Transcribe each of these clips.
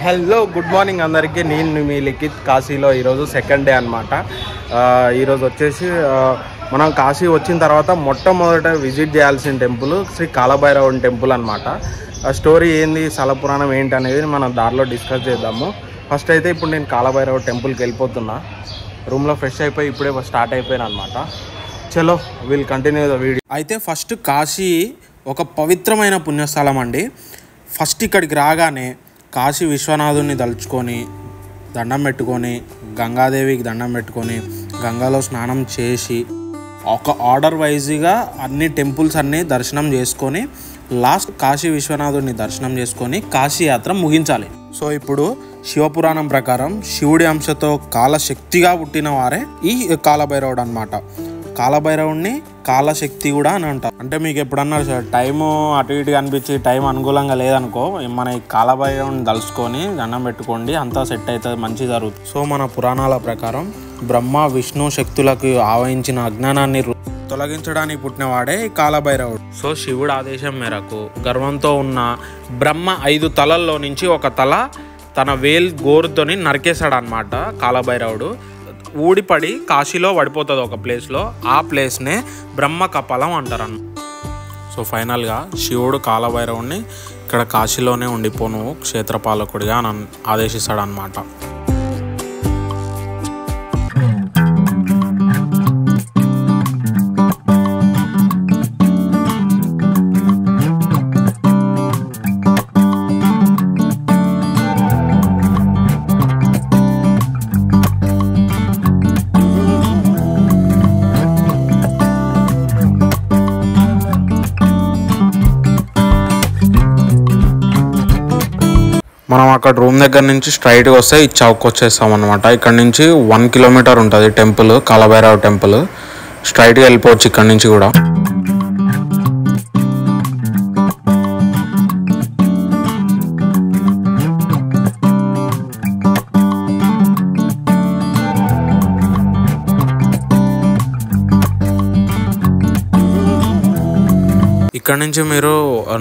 Hello good morning అందరికీ. నేను మీ లిఖిత్. కాశీలో ఈరోజు సెకండ్ డే అనమాట. ఈరోజు వచ్చేసి మనం కాశీ వచ్చిన తర్వాత మొట్టమొదట విజిట్ చేయాల్సిన టెంపుల్ శ్రీ కాలభైరవుని టెంపుల్ అనమాట. స్టోరీ ఏంది, స్థల పురాణం ఏంటి అనేది మనం దారిలో డిస్కస్ చేద్దాము. ఫస్ట్ అయితే ఇప్పుడు నేను కాలభైరవ టెంపుల్కి వెళ్ళిపోతున్నా. రూమ్లో ఫ్రెష్ అయిపోయి ఇప్పుడే స్టార్ట్ అయిపోయాను అనమాట. చలో విల్ కంటిన్యూ ద వీడియో. అయితే ఫస్ట్ కాశీ ఒక పవిత్రమైన పుణ్యస్థలం అండి. ఫస్ట్ ఇక్కడికి రాగానే కాశీ విశ్వనాథుని తలుచుకొని దండం పెట్టుకొని, గంగాదేవికి దండం పెట్టుకొని, గంగాలో స్నానం చేసి ఒక ఆర్డర్ వైజ్గా అన్ని టెంపుల్స్ అన్నీ దర్శనం చేసుకొని లాస్ట్ కాశీ విశ్వనాథుని దర్శనం చేసుకొని కాశీ యాత్ర ముగించాలి. సో ఇప్పుడు శివపురాణం ప్రకారం శివుడి అంశతో కాలశక్తిగా పుట్టిన వారే ఈ కాలభైరవుడు అనమాట. కాలభైరవుడిని కాలశక్తి కూడా అని అంటారు. అంటే మీకు ఎప్పుడన్నా టైము అటు ఇటు అనిపించి టైం అనుకూలంగా లేదనుకో, మన ఈ కాలభైరవుని తలుచుకొని దండం పెట్టుకోండి, అంతా సెట్ అవుతుంది, మంచి జరుగుతుంది. సో మన పురాణాల ప్రకారం బ్రహ్మ విష్ణు శక్తులకు ఆవహించిన అజ్ఞానాన్ని తొలగించడానికి పుట్టినవాడే కాలభైరవుడు. సో శివుడు ఆదేశం మేరకు గర్వంతో ఉన్న బ్రహ్మ 5 తలల్లో నుంచి ఒక తల తన గోరుతోని నరికేశాడు అనమాట. కాలభైరవుడు ఊడిపడి కాశీలో పడిపోతుంది ఒక ప్లేస్లో. ఆ ప్లేస్నే బ్రహ్మ కపాలం అంటారు. సో ఫైనల్గా శివుడు కాలభైరవుడిని ఇక్కడ కాశీలోనే ఉండిపోను క్షేత్రపాలకుడిగా ఆదేశిస్తాడు అనమాట. మనం అక్కడ రూమ్ దగ్గర నుంచి స్ట్రైట్గా వస్తే ఈ చౌక్ వచ్చేస్తాం అనమాట. ఇక్కడ నుంచి 1 కిలోమీటర్ ఉంటుంది టెంపుల్, కాలభైరవ టెంపుల్. స్ట్రైట్గా వెళ్ళిపోవచ్చు ఇక్కడ నుంచి కూడా. ఇక్కడ నుంచి మీరు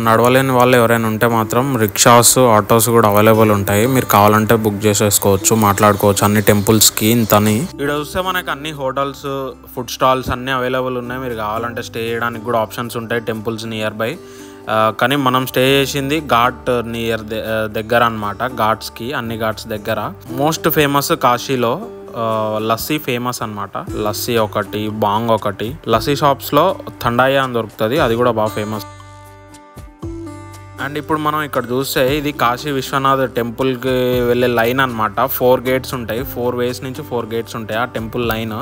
నడవలేని వాళ్ళు ఎవరైనా ఉంటే మాత్రం రిక్షాస్, ఆటోస్ కూడా అవైలబుల్ ఉంటాయి. మీరు కావాలంటే బుక్ చేసేసుకోవచ్చు, మాట్లాడుకోవచ్చు అన్ని టెంపుల్స్కి ఇంతని. ఇక్కడ చూస్తే మనకి అన్ని హోటల్స్, ఫుడ్ స్టాల్స్ అన్నీ అవైలబుల్ ఉన్నాయి. మీరు కావాలంటే స్టే చేయడానికి కూడా ఆప్షన్స్ ఉంటాయి టెంపుల్స్ నియర్ బై. కానీ మనం స్టే చేసింది ఘాట్ నియర్ దగ్గర అనమాట. ఘాట్స్కి, అన్ని ఘాట్స్ దగ్గర. మోస్ట్ ఫేమస్ కాశీలో లస్సీ ఫేమస్ అనమాట. లస్సీ ఒకటి, బాంగ్ ఒకటి. లస్సీ షాప్స్లో థండాయా అని దొరుకుతుంది, అది కూడా బాగా ఫేమస్. అండ్ ఇప్పుడు మనం ఇక్కడ చూస్తే ఇది కాశీ విశ్వనాథ్ టెంపుల్కి వెళ్ళే లైన్ అనమాట. 4 గేట్స్ ఉంటాయి, 4 వేస్ నుంచి 4 గేట్స్ ఉంటాయి ఆ టెంపుల్ లైన్.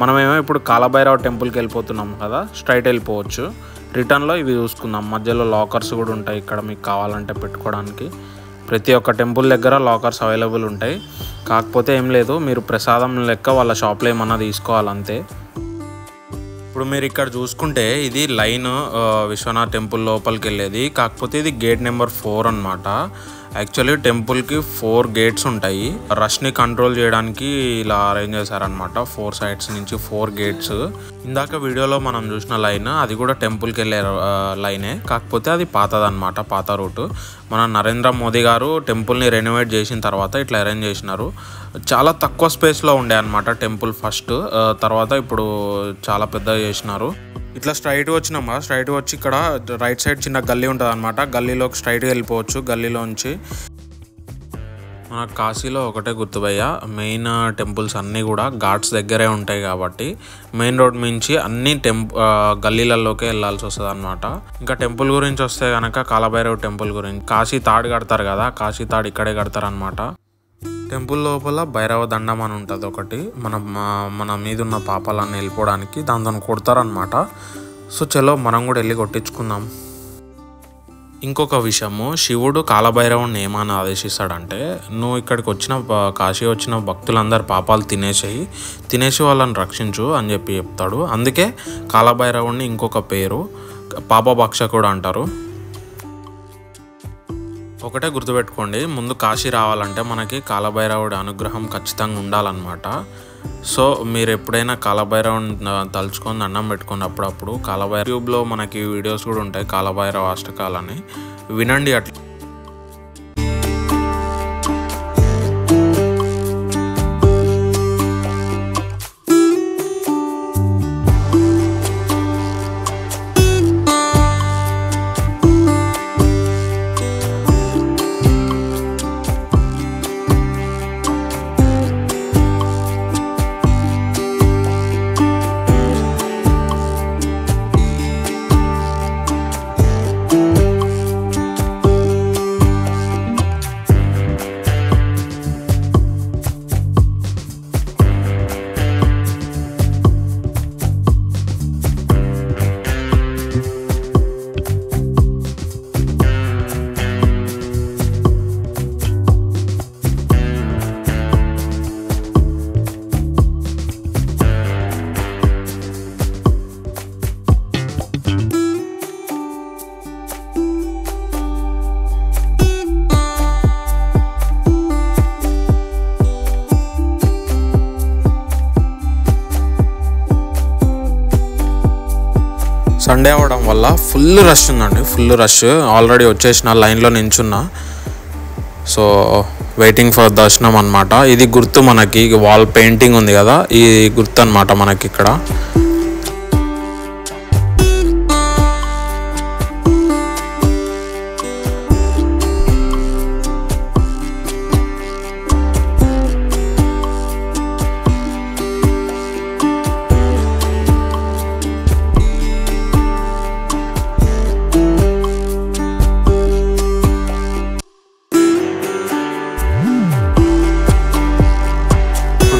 మనమేమో ఇప్పుడు కాలభైరవ టెంపుల్కి వెళ్ళిపోతున్నాం కదా, స్ట్రైట్ వెళ్ళిపోవచ్చు. రిటర్న్లో ఇవి చూసుకుందాం. మధ్యలో లాకర్స్ కూడా ఉంటాయి ఇక్కడ, మీకు కావాలంటే పెట్టుకోవడానికి. ప్రతి ఒక్క టెంపుల్ దగ్గర లాకర్స్ అవైలబుల్ ఉంటాయి. కాకపోతే ఏం లేదు, మీరు ప్రసాదం లెక్క వాళ్ళ షాప్లో ఏమన్నా తీసుకోవాలంతే. ఇప్పుడు మీరు ఇక్కడ చూసుకుంటే ఇది లైన్ విశ్వనాథ్ టెంపుల్ లోపలికి వెళ్ళేది. కాకపోతే ఇది గేట్ నెంబర్ 4 అనమాట. యాక్చువల్లీ టెంపుల్కి 4 గేట్స్ ఉంటాయి. రష్ని కంట్రోల్ చేయడానికి ఇలా అరేంజ్ చేశారనమాట. 4 సైడ్స్ నుంచి 4 గేట్స్. ఇందాక వీడియోలో మనం చూసిన లైన్ అది కూడా టెంపుల్కి వెళ్ళే లైనే, కాకపోతే అది పాతదనమాట, పాత రూటు. మన నరేంద్ర మోదీ గారు టెంపుల్ని రెనోవేట్ చేసిన తర్వాత ఇట్లా అరేంజ్ చేసినారు. చాలా తక్కువ స్పేస్లో ఉండే అనమాట టెంపుల్ ఫస్ట్, తర్వాత ఇప్పుడు చాలా పెద్దగా చేసినారు. ఇట్లా స్ట్రైట్గా వచ్చినాం కదా, స్ట్రైట్గా వచ్చి ఇక్కడ రైట్ సైడ్ చిన్న గల్లీ ఉంటుంది అనమాట. గల్లీలోకి స్ట్రైట్గా వెళ్ళిపోవచ్చు. గల్లీలోంచి మన కాశీలో ఒకటే గుర్తుపోయా, మెయిన్ టెంపుల్స్ అన్నీ కూడా ఘాట్స్ దగ్గరే ఉంటాయి కాబట్టి మెయిన్ రోడ్ నుంచి అన్ని గల్లీలలోకే వెళ్ళాల్సి వస్తుంది అనమాట. ఇంకా టెంపుల్ గురించి వస్తే కనుక కాలభైరవ టెంపుల్ గురించి, కాశీ తాడు కడతారు కదా, కాశీ తాడు ఇక్కడే కడతారు అనమాట. టెంపుల్ లోపల భైరవ దండం అని ఉంటుంది ఒకటి, మన మీద ఉన్న పాపాలన్నీ వెళ్ళిపోవడానికి దాంతో కొడతారనమాట. సో చలో మనం కూడా వెళ్ళి కొట్టించుకుందాం. ఇంకొక విషయము, శివుడు కాలభైరవుని ఏమని ఆదేశిస్తాడంటే, నువ్వు ఇక్కడికి వచ్చిన కాశీ వచ్చిన భక్తులందరి పాపాలు తినేసి వాళ్ళని రక్షించు అని చెప్పి చెప్తాడు. అందుకే కాలభైరవుని ఇంకొక పేరు పాపభక్షకుడు అంటారు. ఒకటే గుర్తుపెట్టుకోండి, ముందు కాశీ రావాలంటే మనకి కాలభైరవుడి అనుగ్రహం ఖచ్చితంగా ఉండాలన్నమాట. సో మీరు ఎప్పుడైనా కాలభైరవుని తలుచుకొని దండం పెట్టుకుని అప్పుడప్పుడు యూట్యూబ్లో మనకి వీడియోస్ కూడా ఉంటాయి, కాలభైరవ అష్టకాలని వినండి. అట్లా సండే అవ్వడం వల్ల ఫుల్ రష్ ఉందండి, ఫుల్ రష్. ఆల్రెడీ వచ్చేసిన లైన్లో నించున్నా. సో వెయిటింగ్ ఫర్ దర్శనం అనమాట. ఇది గుర్తు మనకి, వాల్ పెయింటింగ్ ఉంది కదా, ఈ గుర్తు అనమాట మనకి ఇక్కడ.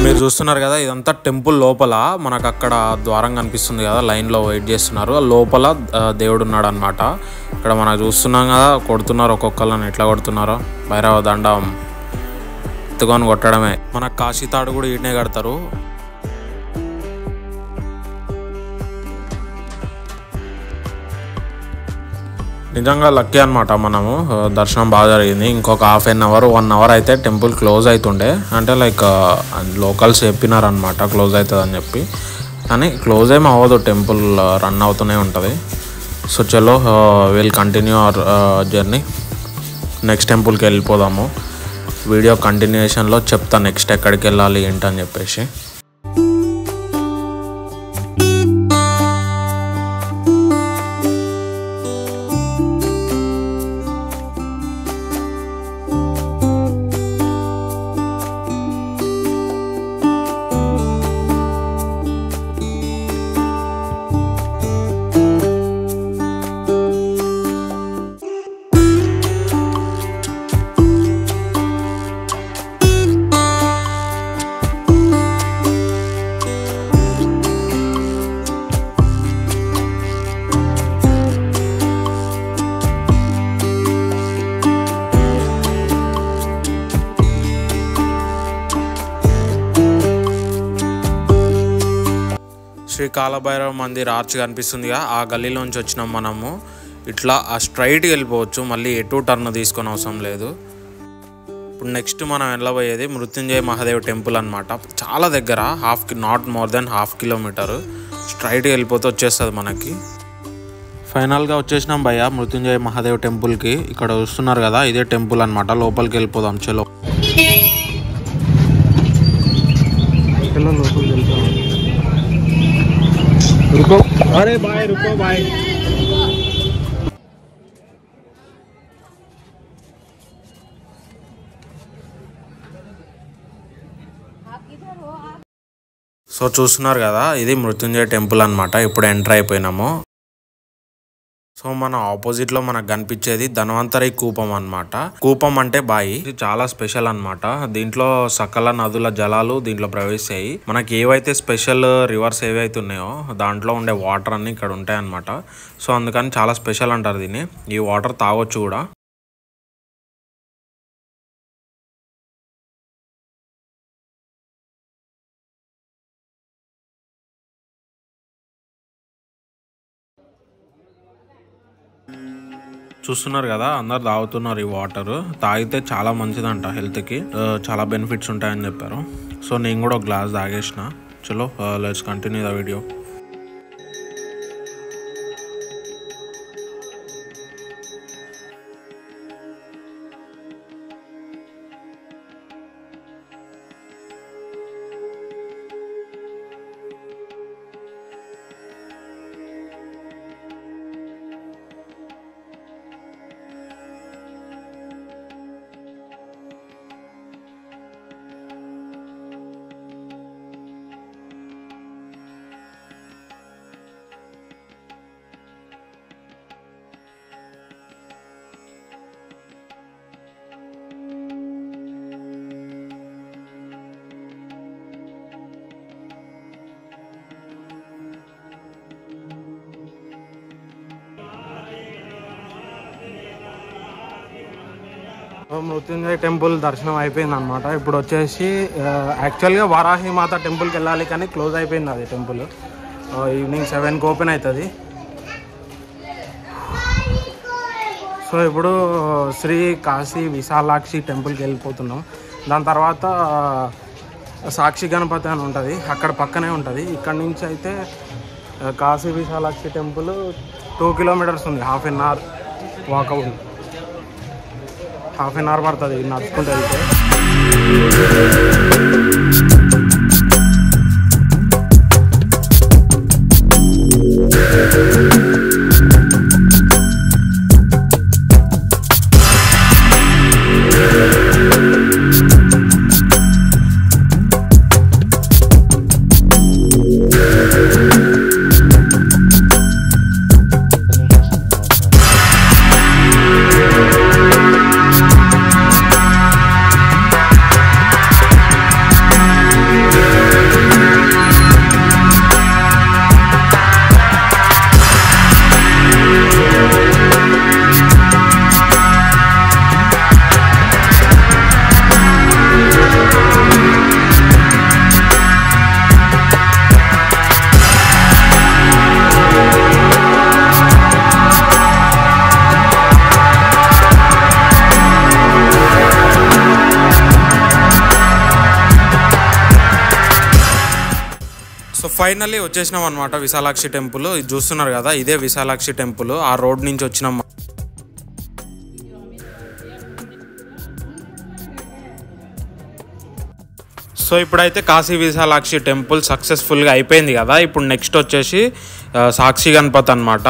మీరు చూస్తున్నారు కదా, ఇదంతా టెంపుల్ లోపల. మనకు అక్కడ ద్వారం కనిపిస్తుంది కదా, లైన్లో వెయిట్ చేస్తున్నారు. లోపల దేవుడు ఉన్నాడు అనమాట. ఇక్కడ మనకు చూస్తున్నాం కదా, కొడుతున్నారు ఒక్కొక్కళ్ళని. ఎట్లా కొడుతున్నారో, భైరవ దండం ఎత్తుకొని కొట్టడమే. మనకు కాశీతాడు కూడా ఈడనే కడతారు. నిజంగా లక్కీ అనమాట. మనము దర్శనం బాగా జరిగింది. ఇంకొక హాఫ్ అన్ అవర్ 1 అవర్ అయితే టెంపుల్ క్లోజ్ అవుతుండే. అంటే లైక్ లోకల్స్ చెప్పినారనమాట క్లోజ్ అవుతుంది అని చెప్పి. కానీ క్లోజ్ ఏమి అవ్వదు, టెంపుల్ రన్ అవుతూనే ఉంటుంది. సో చలో will continue our journey. Next టెంపుల్కి వెళ్ళిపోదాము. వీడియో కంటిన్యూషన్లో చెప్తాను నెక్స్ట్ ఎక్కడికి వెళ్ళాలి ఏంటని చెప్పేసి. శ్రీ కాలభైరవ మందిర్ ఆర్చ్ కనిపిస్తుందిగా, ఆ గల్లీలోంచి వచ్చినాం మనము. ఇట్లా ఆ స్ట్రైట్కి వెళ్ళిపోవచ్చు, మళ్ళీ ఎటు టర్న్ తీసుకొని అవసరం లేదు. ఇప్పుడు నెక్స్ట్ మనం వెళ్ళబోయేది మృత్యుంజయ మహాదేవ్ టెంపుల్ అనమాట. చాలా దగ్గర, నాట్ మోర్ దెన్ ½ కిలోమీటర్. స్ట్రైట్కి వెళ్ళిపోతే వచ్చేస్తుంది మనకి. ఫైనల్గా వచ్చేసినాం భయ్య మృత్యుంజయ మహాదేవ్ టెంపుల్కి. ఇక్కడ చూస్తున్నారు కదా, ఇదే టెంపుల్ అనమాట. లోపలికి వెళ్ళిపోదాం చలో. లోపలికి వెళ్తాం. रुको, अरे भाई रुको भाई. సో చూస్తున్నారు కదా, ఇది మృత్యుంజయ టెంపుల్ అనమాట. ఇప్పుడు ఎంటర్ అయిపోయినాము. సో మన ఆపోజిట్ లో మనకు కనిపించేది ధన్వంతరి కూపం అనమాట. కూపం అంటే బాయి. ఇది చాలా స్పెషల్ అనమాట. దీంట్లో సకల నదుల జలాలు దీంట్లో ప్రవేశిస్తాయి. మనకి ఏవైతే స్పెషల్ రివర్స్ ఏవైతే ఉన్నాయో దాంట్లో ఉండే వాటర్ అన్ని ఇక్కడ ఉంటాయి అనమాట. సో అందుకని చాలా స్పెషల్ అంటారు దీన్ని. ఈ వాటర్ తాగొచ్చు కూడా. చూస్తున్నారు కదా, అందరు తాగుతున్నారు ఈ వాటర్. తాగితే చాలా మంచిదంట హెల్త్కి, చాలా బెనిఫిట్స్ ఉంటాయని చెప్పారు. సో నేను కూడా ఒక గ్లాస్ తాగేసిన. చలో let's continue the video. Mrutyunjaya temple దర్శనం అయిపోయింది అనమాట. ఇప్పుడు వచ్చేసి యాక్చువల్గా వారాహిమాత టెంపుల్కి వెళ్ళాలి, కానీ క్లోజ్ అయిపోయింది అది టెంపుల్. ఈవినింగ్ 7కి ఓపెన్ అవుతుంది. సో ఇప్పుడు శ్రీ కాశీ విశాలాక్షి టెంపుల్కి వెళ్ళిపోతున్నాం. దాని తర్వాత సాక్షి గణపతి అని ఉంటుంది, అక్కడ పక్కనే ఉంటుంది. ఇక్కడ నుంచి అయితే కాశీ విశాలాక్షి టెంపుల్ 2 కిలోమీటర్స్ ఉంది. Half an hour walkout, half an hour పడుతుంది నడుచుకుంటూ వెళ్తే. సో ఫైనల్లీ వచ్చేసినాం అనమాట విశాలాక్షి టెంపుల్. ఇది చూస్తున్నారు కదా, ఇదే విశాలాక్షి టెంపుల్. ఆ రోడ్ నుంచి వచ్చినాం. సో ఇప్పుడైతే కాశీ విశాలాక్షి టెంపుల్ సక్సెస్ఫుల్గా అయిపోయింది కదా. ఇప్పుడు నెక్స్ట్ వచ్చేసి సాక్షి గణపతి అనమాట.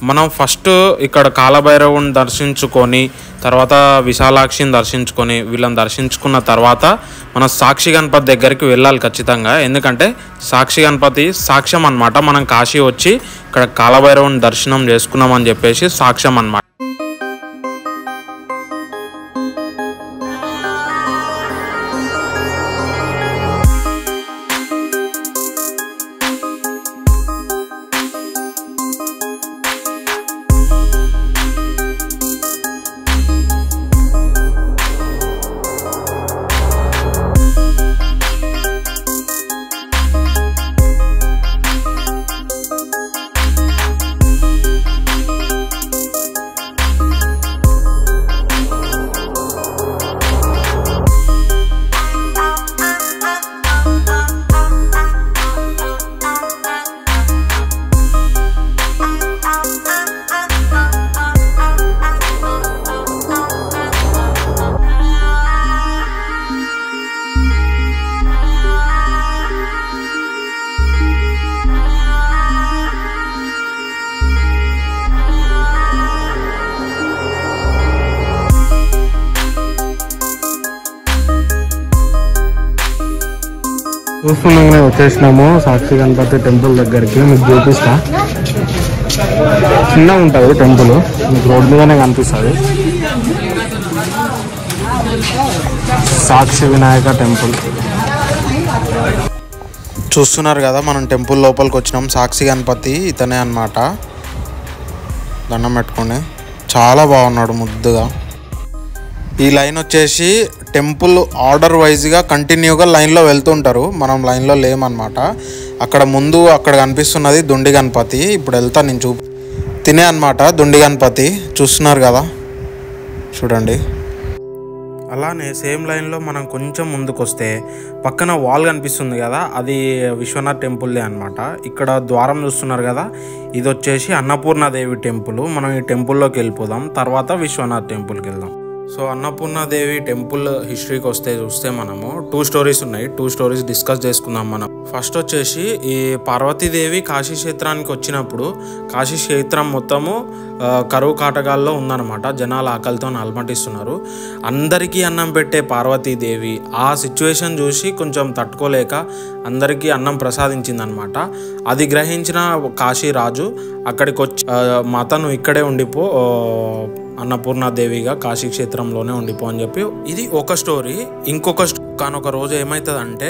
మనం ఫస్ట్ ఇక్కడ కాలభైరవుని దర్శించుకొని తర్వాత విశాలాక్షిని దర్శించుకొని వీళ్ళని దర్శించుకున్న తర్వాత మనం సాక్షి గణపతి దగ్గరికి వెళ్ళాలి ఖచ్చితంగా. ఎందుకంటే సాక్షి గణపతి సాక్ష్యం అనమాట. మనం కాశీ వచ్చి ఇక్కడ కాలభైరవుని దర్శనం చేసుకున్నామని చెప్పేసి సాక్ష్యం అనమాట. చూస్తున్నాగానే వచ్చేసినాము సాక్షి గణపతి టెంపుల్ దగ్గరికి. మీకు చూపిస్తా, చిన్నగా ఉంటుంది టెంపుల్, మీకు రోడ్ మీదనే కనిపిస్తుంది. సాక్షి వినాయక టెంపుల్ చూస్తున్నారు కదా. మనం టెంపుల్ లోపలికి వచ్చినాం. సాక్షి గణపతి ఇతనే అన్నమాట. దండం పెట్టుకోండి, చాలా బాగున్నాడు ముద్దుగా. ఈ లైన్ వచ్చేసి టెంపుల్ ఆర్డర్ వైజ్గా కంటిన్యూగా లైన్లో వెళ్తుంటారు. మనం లైన్లో లేమన్నమాట. అక్కడ ముందు అక్కడ కనిపిస్తున్నది దుండి గణపతి. ఇప్పుడు వెళ్తా నేను తినే అనమాట దుండి గణపతి. చూస్తున్నారు కదా, చూడండి. అలానే సేమ్ లైన్లో మనం కొంచెం ముందుకు వస్తే పక్కన వాల్ కనిపిస్తుంది కదా, అది విశ్వనాథ్ టెంపుల్దే అనమాట. ఇక్కడ ద్వారం చూస్తున్నారు కదా, ఇది వచ్చేసి అన్నపూర్ణాదేవి టెంపుల్. మనం ఈ టెంపుల్లోకి వెళ్ళిపోదాం, తర్వాత విశ్వనాథ్ టెంపుల్కి వెళ్దాం. సో అన్నపూర్ణాదేవి టెంపుల్ హిస్టరీకి చూస్తే మనము 2 స్టోరీస్ ఉన్నాయి. 2 స్టోరీస్ డిస్కస్ చేసుకుందాం మనం. ఫస్ట్ వచ్చేసి ఈ పార్వతీదేవి కాశీ క్షేత్రానికి వచ్చినప్పుడు కాశీ క్షేత్రం మొత్తము కరువు కాటకాల్లో ఉందన్నమాట. జనాలు ఆకలితో అలమటిస్తున్నారు. అందరికీ అన్నం పెట్టే పార్వతీదేవి ఆ సిచ్యువేషన్ చూసి కొంచెం తట్టుకోలేక అందరికీ అన్నం ప్రసాదించిందనమాట. అది గ్రహించిన కాశీరాజు అక్కడికి వచ్చి మాతను ఇక్కడే ఉండిపో, అన్నపూర్ణాదేవిగా కాశీ క్షేత్రంలోనే ఉండిపో అని చెప్పి, ఇది ఒక స్టోరీ. ఇంకొక కానొక రోజు ఏమవుతుందంటే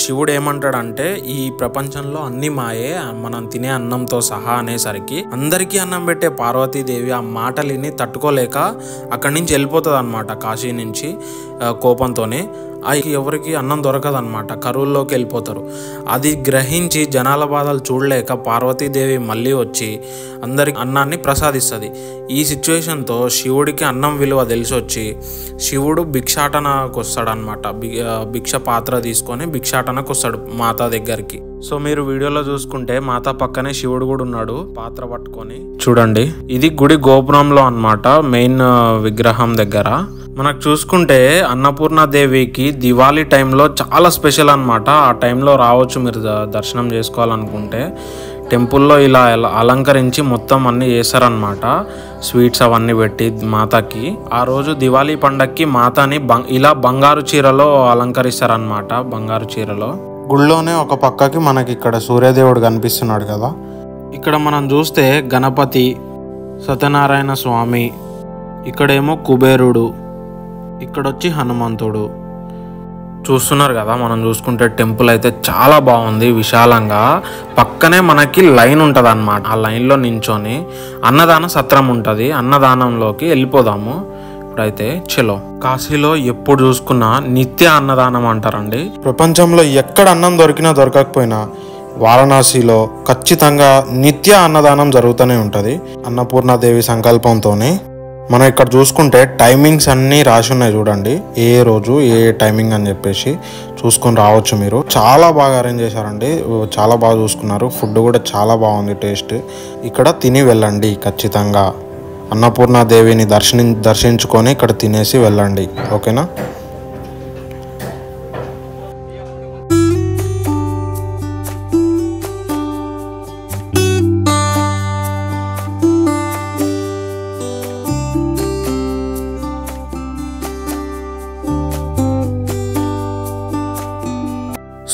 శివుడు ఏమంటాడంటే ఈ ప్రపంచంలో అన్ని మాయే, మనం తినే అన్నంతో సహా అనేసరికి అందరికీ అన్నం పెట్టే పార్వతీదేవి ఆ మాటలిని తట్టుకోలేక అక్కడి నుంచి వెళ్ళిపోతుంది అనమాట. కాశీ నుంచి కోపంతోనే ఎవరికి అన్నం దొరకదనమాట, కరువుల్లోకి వెళ్ళిపోతారు. అది గ్రహించి జనాల బాధలు చూడలేక పార్వతీదేవి మళ్ళీ వచ్చి అందరికి అన్నాన్ని ప్రసాదిస్తుంది. ఈ సిచ్యువేషన్తో శివుడికి అన్నం విలువ తెలిసి వచ్చి శివుడు భిక్షాటనకు వస్తాడనమాట. భిక్ష పాత్ర తీసుకొని తీసుకొని భిక్షాటనకు వస్తాడు మాతా దగ్గరికి. సో మీరు వీడియోలో చూసుకుంటే మాతా పక్కనే శివుడు కూడా ఉన్నాడు పాత్ర పట్టుకొని. చూడండి, ఇది గుడి గోపురంలో అన్నమాట, మెయిన్ విగ్రహం దగ్గర. మనకు చూసుకుంటే అన్నపూర్ణాదేవికి దివాళీ టైంలో చాలా స్పెషల్ అన్నమాట. ఆ టైంలో రావచ్చు మీరు దర్శనం చేసుకోవాలనుకుంటే. టెంపుల్లో ఇలా అలంకరించి మొత్తం అన్నీ చేస్తారనమాట, స్వీట్స్ అవన్నీ పెట్టి మాతాకి. ఆ రోజు దివాళీ పండక్కి మాతాని ఇలా బంగారు చీరలో అలంకరిస్తారనమాట, బంగారు చీరలో. గుళ్ళోనే ఒక పక్కకి మనకి ఇక్కడ సూర్యదేవుడు కనిపిస్తున్నాడు కదా. ఇక్కడ మనం చూస్తే గణపతి, సత్యనారాయణ స్వామి, ఇక్కడేమో కుబేరుడు, ఇక్కడొచ్చి హనుమంతుడు. చూస్తున్నారు కదా, మనం చూసుకుంటే టెంపుల్ అయితే చాలా బాగుంది విశాలంగా. పక్కనే మనకి లైన్ ఉంటుంది అన్నమాట. ఆ లైన్లో నించొని అన్నదాన సత్రం ఉంటుంది, అన్నదానంలోకి వెళ్ళిపోదాము ఇప్పుడైతే. చలో, కాశీలో ఎప్పుడు చూసుకున్నా నిత్య అన్నదానం అంటారండి. ప్రపంచంలో ఎక్కడ అన్నం దొరికినా దొరకకపోయినా వారణాసిలో ఖచ్చితంగా నిత్య అన్నదానం జరుగుతూనే ఉంటుంది అన్నపూర్ణాదేవి సంకల్పంతోనే. మనం ఇక్కడ చూసుకుంటే టైమింగ్స్ అన్నీ రాసి ఉన్నాయి చూడండి, ఏ రోజు ఏ టైమింగ్ అని చెప్పేసి చూసుకొని రావచ్చు మీరు. చాలా బాగా అరేంజ్ చేశారండి, చాలా బాగా చూసుకున్నారు. ఫుడ్ కూడా చాలా బాగుంది, టేస్ట్. ఇక్కడ తిని వెళ్ళండి ఖచ్చితంగా. అన్నపూర్ణాదేవిని దర్శించుకొని ఇక్కడ తినేసి వెళ్ళండి, ఓకేనా.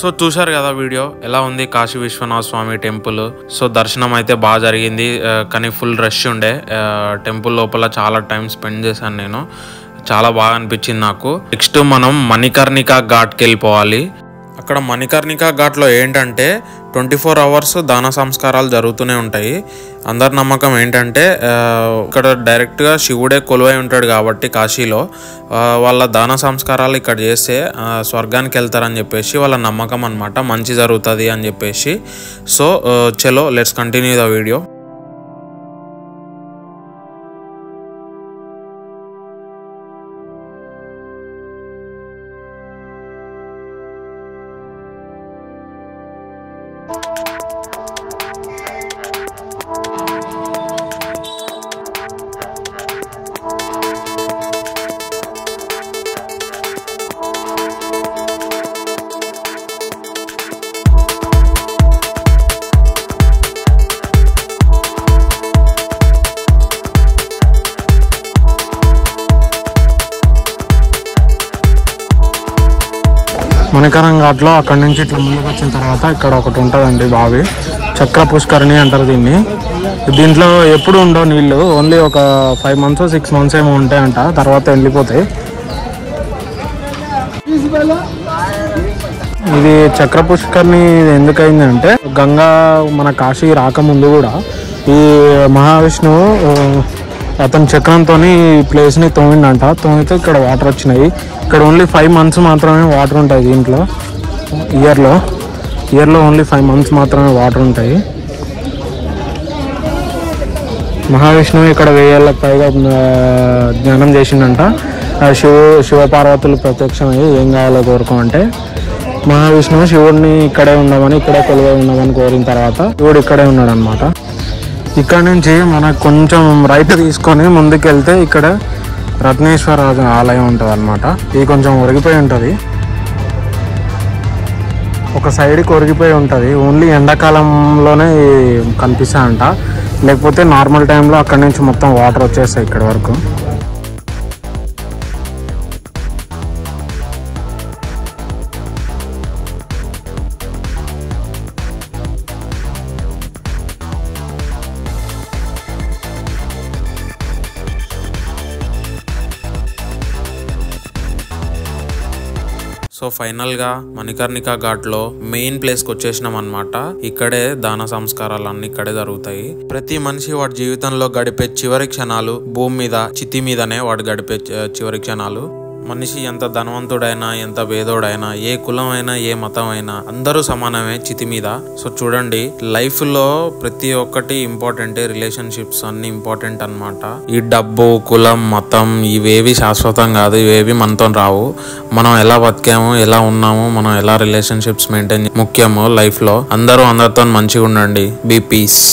సో చూశారు కదా వీడియో, ఎలా ఉంది కాశీ విశ్వనాథ స్వామి టెంపుల్. సో దర్శనం అయితే బాగా జరిగింది, కానీ ఫుల్ రష్ ఉండే. టెంపుల్ లోపల చాలా టైం స్పెండ్ చేశాను నేను, చాలా బాగా అనిపించింది నాకు. నెక్స్ట్ మనం మణికర్ణికా ఘాట్కి వెళ్ళిపోవాలి. అక్కడ మణికర్ణికా ఘాట్లో ఏంటంటే 24 hours దాన సంస్కారాలు జరుగుతూనే ఉంటాయి. అందరి నమ్మకం ఏంటంటే ఇక్కడ డైరెక్ట్గా శివుడే కొలువై ఉంటాడు కాబట్టి కాశీలో వాళ్ళ దాన సంస్కారాలు ఇక్కడ చేస్తే స్వర్గానికి వెళ్తారని చెప్పేసి వాళ్ళ నమ్మకం అన్నమాట, మంచి జరుగుతుంది అని చెప్పేసి. సో చలో, let's continue the video. Manikarnika ఘాట్లో అక్కడ నుంచి ఇట్లా ముందుకు వచ్చిన తర్వాత ఇక్కడ ఒకటి ఉంటుందండి బావి, చక్ర పుష్కరిణి అంటారు దీన్ని. దీంట్లో ఎప్పుడు ఉండవు నీళ్ళు, ఓన్లీ ఒక 5 months 6 months ఏమో ఉంటాయంట, తర్వాత వెళ్ళిపోతాయి. ఇది చక్ర పుష్కరిణి ఎందుకైందంటే, గంగా మన కాశీ రాకముందు కూడా ఈ మహావిష్ణువు అతని చక్రంతో ఈ ప్లేస్ని తోమిండంట. తోమితే ఇక్కడ వాటర్ వచ్చినాయి. ఇక్కడ ఓన్లీ 5 months మాత్రమే వాటర్ ఉంటాయి దీంట్లో. ఇయర్లో ఓన్లీ 5 months మాత్రమే వాటర్ ఉంటాయి. మహావిష్ణువు ఇక్కడ 1000 ఏళ్ళకి పైగా జ్ఞానం చేసిండంట. శివపార్వతులు ప్రత్యక్షమయ్యి ఏం కావాలో కోరుకోమంటే మహావిష్ణువు శివుడిని ఇక్కడే ఉండమని, ఇక్కడే కొలువై ఉండమని కోరిన తర్వాత శివుడు ఇక్కడే ఉన్నాడు అనమాట. ఇక్కడ నుంచి మనకు కొంచెం రైట్ తీసుకొని ముందుకెళ్తే ఇక్కడ రత్నేశ్వర ఆలయం ఉంటుంది అనమాట. ఇది కొంచెం ఒరిగిపోయి ఉంటుంది, ఒక సైడ్కి ఒరిగిపోయి ఉంటుంది. ఓన్లీ ఎండాకాలంలోనే కనిపిస్తాయంట, లేకపోతే నార్మల్ టైంలో అక్కడ నుంచి మొత్తం వాటర్ వచ్చేస్తాయి ఇక్కడ వరకు. సో ఫైనల్గా మణికర్ణికా ఘాట్లో మెయిన్ ప్లేస్కి వచ్చేసినాం అనమాట. ఇక్కడే దాన సంస్కారాలు అన్ని ఇక్కడే జరుగుతాయి. ప్రతి మనిషి వాడి జీవితంలో గడిపే చివరి క్షణాలు భూమి మీద, చితి మీదనే వాడు గడిపే చివరి క్షణాలు. మనిషి ఎంత ధనవంతుడైనా ఎంత పేదోడైనా ఏ కులమైనా ఏ మతం అయినా అందరూ సమానమే చితి మీద. సో చూడండి, లైఫ్ లో ప్రతి ఒక్కటి ఇంపార్టెంట్, రిలేషన్షిప్స్ అన్ని ఇంపార్టెంట్ అన్నమాట. ఈ డబ్బు కులం మతం ఇవేవి శాశ్వతం కాదు, ఇవేవి మనతో రావు. మనం ఎలా బతికాము ఎలా ఉన్నాము, మనం ఎలా రిలేషన్షిప్స్ మెయింటైన్ ముఖ్యము లైఫ్ లో. అందరూ అందరితో మంచిగా ఉండండి. Be piece.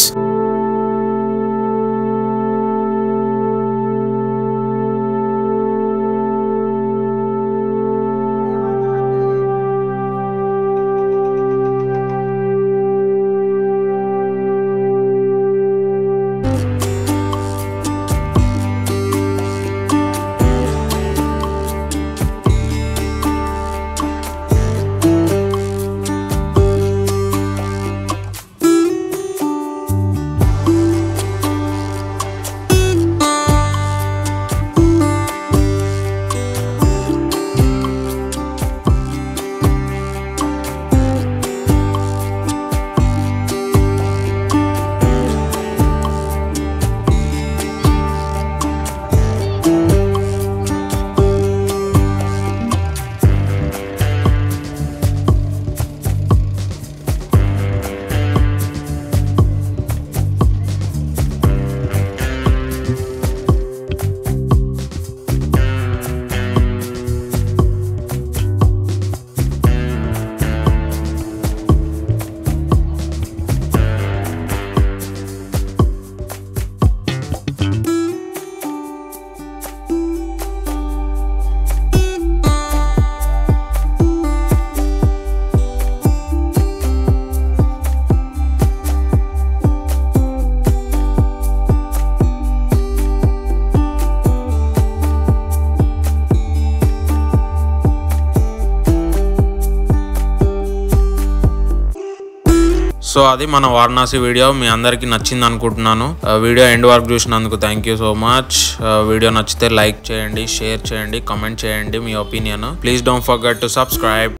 సో అది మన వారణాసి వీడియో. మీ అందరికీ నచ్చింది అనుకుంటున్నాను. వీడియో ఎండ్ వరకు చూసినందుకు thank you so much. Video నచ్చితే లైక్ చేయండి, షేర్ చేయండి, కామెంట్ చేయండి మీ opinion. Please don't forget to subscribe.